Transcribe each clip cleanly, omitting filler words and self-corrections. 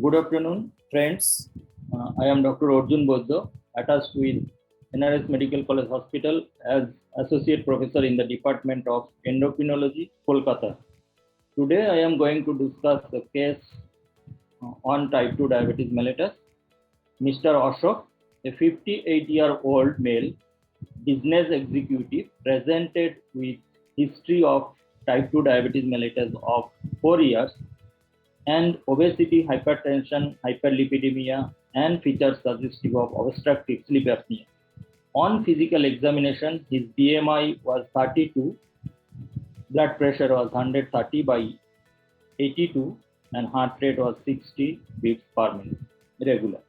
Good afternoon, friends. I am Dr. Arjun attached with NRS Medical College Hospital as Associate Professor in the Department of Endocrinology, Kolkata. Today, I am going to discuss the case on type 2 diabetes mellitus. Mr. Ashok, a 58-year-old male business executive, presented with history of type 2 diabetes mellitus of 4 years and obesity, hypertension, hyperlipidemia, and features suggestive of obstructive sleep apnea. On physical examination, his BMI was 32, blood pressure was 130/82, and heart rate was 60 beats per minute, regular.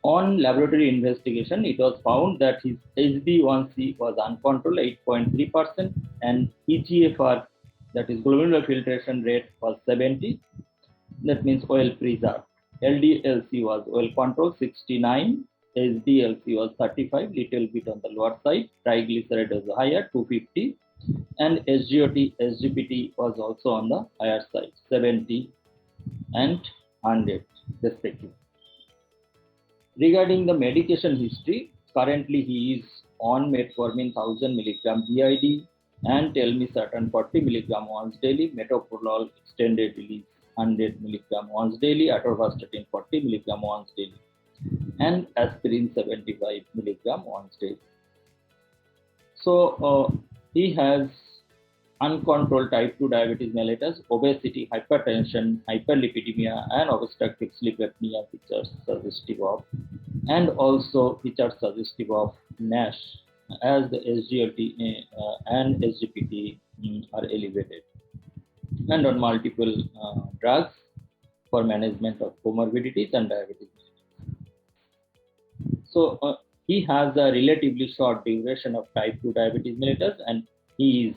On laboratory investigation, it was found that his HbA1c was uncontrolled, 8.3%, and eGFR, that is glomerular filtration rate, was 70. That means well preserved. LDLC was well controlled, 69. HDLC was 35, little bit on the lower side. Triglyceride was higher, 250. And SGOT, SGPT was also on the higher side, 70 and 100 respectively. Regarding the medication history, currently he is on metformin 1000 mg BID and telmisartan 40 mg once daily, metoprolol extended release 100 mg once daily, atorvastatin 40 mg once daily, and aspirin 75 mg once daily. So he has uncontrolled type 2 diabetes mellitus, obesity, hypertension, hyperlipidemia, and obstructive sleep apnea features suggestive of, and also features suggestive of NASH, as the SGLT and SGPT are elevated, and on multiple drugs for management of comorbidities and diabetes. So he has a relatively short duration of type 2 diabetes mellitus, and he is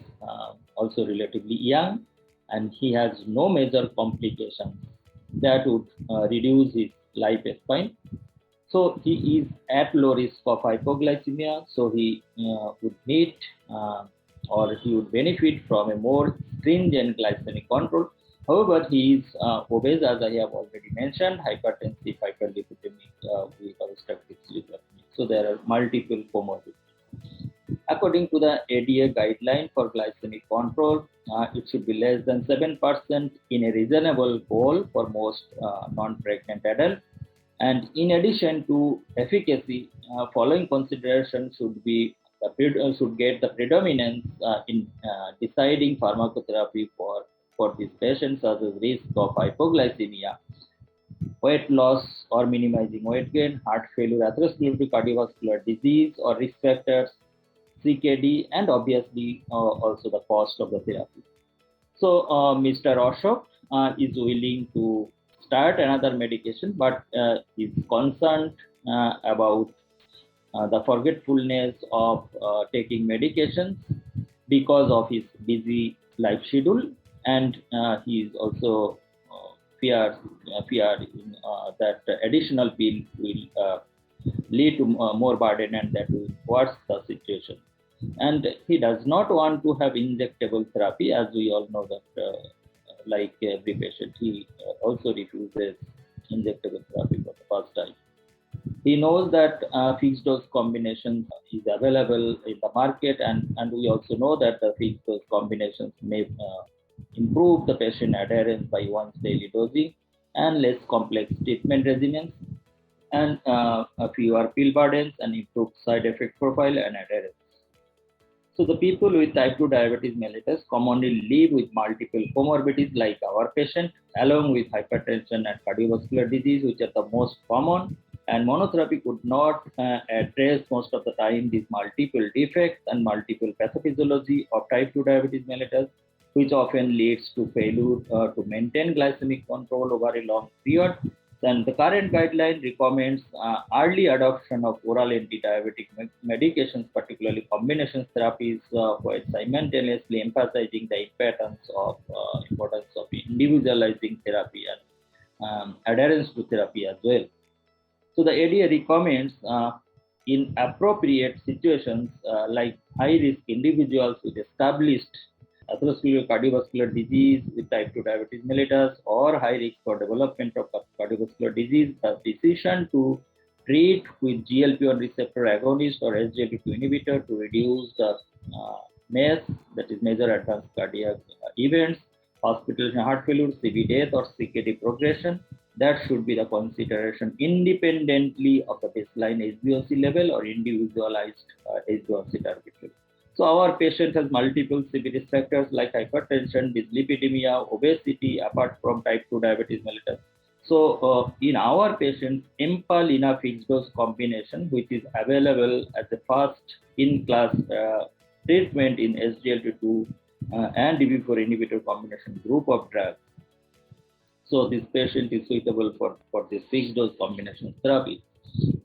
also relatively young, and he has no major complications that would reduce his lifespan. So he is at low risk of hypoglycemia, so he would need or he would benefit from a more stringent glycemic control. However, he is obese, as I have already mentioned, hypertensive, hyperlipidemic with obstructive sleep apnea. So there are multiple comorbidities. According to the ADA guideline for glycemic control, it should be less than 7% in a reasonable goal for most non-pregnant adults. And in addition to efficacy, following considerations should get the predominance in deciding pharmacotherapy for these patients, such as risk of hypoglycemia, weight loss or minimizing weight gain, heart failure, atherosclerotic cardiovascular disease or risk factors, CKD, and obviously also the cost of the therapy. So Mr. Ashok is willing to start another medication, but is concerned about the forgetfulness of taking medications because of his busy life schedule, and he is also feared that additional pill will lead to more burden and that will worsen the situation. And he does not want to have injectable therapy, as we all know that like every patient, he also refuses injectable therapy for the first time. He knows that fixed dose combinations is available in the market, and we also know that the fixed dose combinations may improve the patient adherence by once daily dosing and less complex treatment regimens, and fewer pill burdens and improved side effect profile and adherence. So the people with type 2 diabetes mellitus commonly live with multiple comorbidities like our patient, along with hypertension and cardiovascular disease, which are the most common, and monotherapy could not address most of the time these multiple defects and multiple pathophysiology of type 2 diabetes mellitus, which often leads to failure to maintain glycemic control over a long period. Then the current guideline recommends early adoption of oral anti-diabetic medications, particularly combination therapies, while simultaneously emphasizing the importance of individualizing therapy and adherence to therapy as well. So the ADA recommends in appropriate situations like high-risk individuals with established atherosclerotic cardiovascular disease with type 2 diabetes mellitus or high risk for development of cardiovascular disease, the decision to treat with GLP-1 receptor agonist or SGLT2 inhibitor to reduce the MACE, that is major advanced cardiac events, hospitalization, heart failure, CV death, or CKD progression. That should be the consideration independently of the baseline HbA1c level or individualized HbA1c target level. So our patient has multiple CV risk factors like hypertension, dyslipidemia, obesity, apart from type 2 diabetes mellitus. So in our patients, EMPA-LINA fixed dose combination, which is available as a first in-class treatment in SGLT2 and DB4 inhibitor combination group of drugs. So this patient is suitable for this fixed dose combination therapy.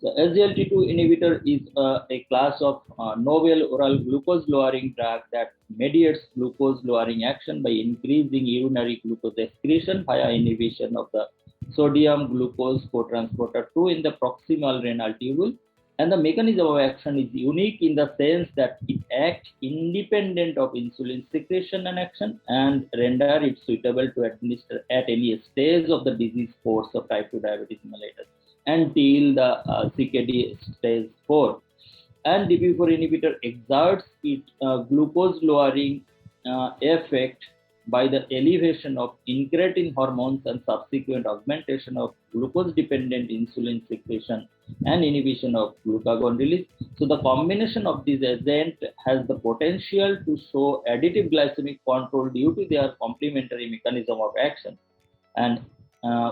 So SGLT2 inhibitor is a class of novel oral glucose lowering drug that mediates glucose lowering action by increasing urinary glucose excretion via inhibition of the sodium glucose cotransporter 2 in the proximal renal tubule. And the mechanism of action is unique in the sense that it acts independent of insulin secretion and action and render it suitable to administer at any stage of the disease course of type 2 diabetes mellitus until the CKD stage 4. And DP4 inhibitor exerts its glucose lowering effect by the elevation of incretin hormones and subsequent augmentation of glucose dependent insulin secretion and inhibition of glucagon release. So the combination of these agents has the potential to show additive glycemic control due to their complementary mechanism of action. And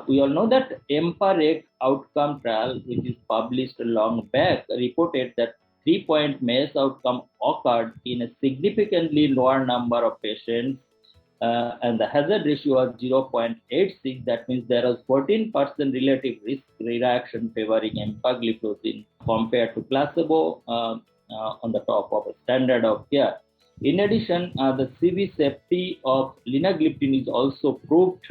we all know that EMPA-REG outcome trial, which is published long back, reported that 3-point MACE outcome occurred in a significantly lower number of patients, and the hazard ratio was 0.86. That means there was 14% relative risk reduction favoring empagliflozin compared to placebo on the top of a standard of care. In addition, the CV safety of linagliptin is also proved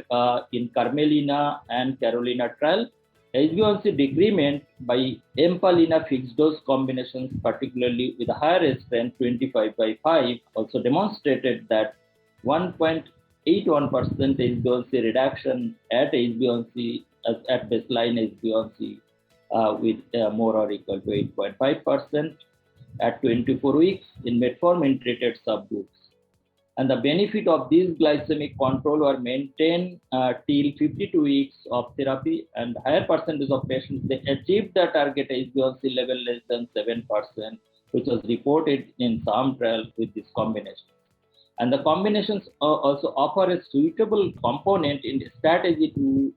in Carmelina and Carolina trial. HbA1c decrement by EMPA-LINA fixed dose combinations, particularly with a higher strength 25/5, also demonstrated that 1.81% HbA1c reduction at HbA1c at baseline HbA1c with more or equal to 8.5% at 24 weeks in metformin treated subgroups. And the benefit of this glycemic control were maintained till 52 weeks of therapy, and higher percentage of patients they achieved the target HbA1c level less than 7%, which was reported in some trials with this combination. And the combinations also offer a suitable component in the strategy to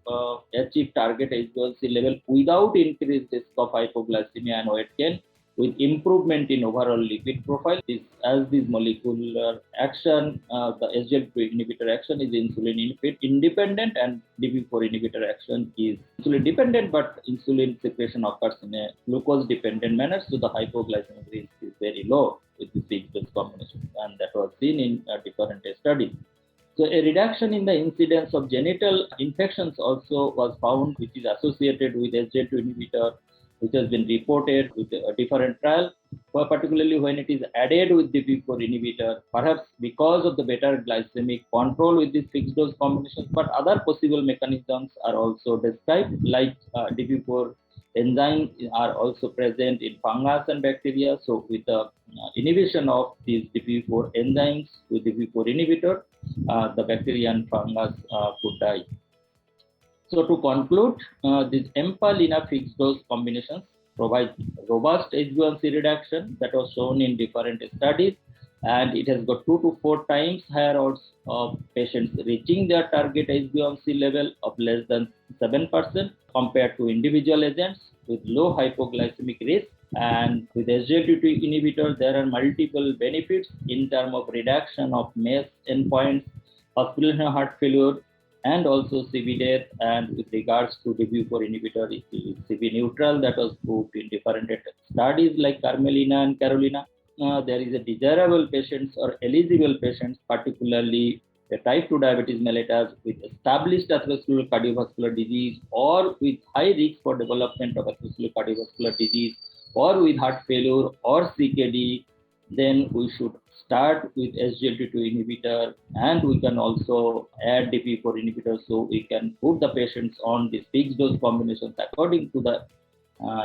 achieve target HbA1c level without increased risk of hypoglycemia and weight gain, with improvement in overall lipid profile. As this molecular action, the SGLT2 inhibitor action is insulin independent, and DP4 inhibitor action is insulin dependent, but insulin secretion occurs in a glucose dependent manner, so the hypoglycemic risk is very low with the fixed combination, and that was seen in different studies. So a reduction in the incidence of genital infections also was found, which is associated with SGLT2 inhibitor, which has been reported with a different trial, particularly when it is added with DP4 inhibitor, perhaps because of the better glycemic control with this fixed dose combination. But other possible mechanisms are also described, like DP4 enzymes are also present in fungus and bacteria. So with the inhibition of these DP4 enzymes with DP4 inhibitor, the bacteria and fungus could die. So to conclude, these EMPA-LINA fixed dose combinations provide robust HbA1c reduction that was shown in different studies, and it has got 2 to 4 times higher odds of patients reaching their target HbA1c level of less than 7% compared to individual agents with low hypoglycemic risk. And with SGLT2 inhibitor, there are multiple benefits in terms of reduction of MACE endpoints, hospitalization, heart failure, and also CV death. And with regards to DP4 inhibitor, it is CV neutral, that was proved in different studies like Carmelina and Carolina. There is a desirable patients or eligible patients, particularly the type 2 diabetes mellitus with established atherosclerotic cardiovascular disease or with high risk for development of atherosclerotic cardiovascular disease or with heart failure or CKD, then we should start with SGLT2 inhibitor, and we can also add DP4 inhibitor, so we can put the patients on these fixed dose combinations according to the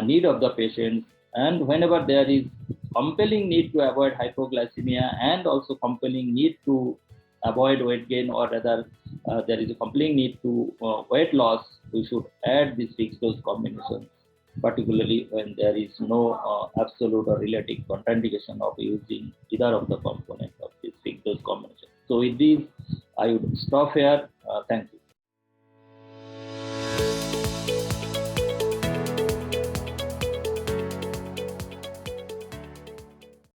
need of the patient. And whenever there is compelling need to avoid hypoglycemia and also compelling need to avoid weight gain, or rather there is a compelling need to weight loss, we should add this fixed dose combination, particularly when there is no absolute or relative contraindication of using either of the components of this fixed dose combination. So with this, I would stop here. Thank you.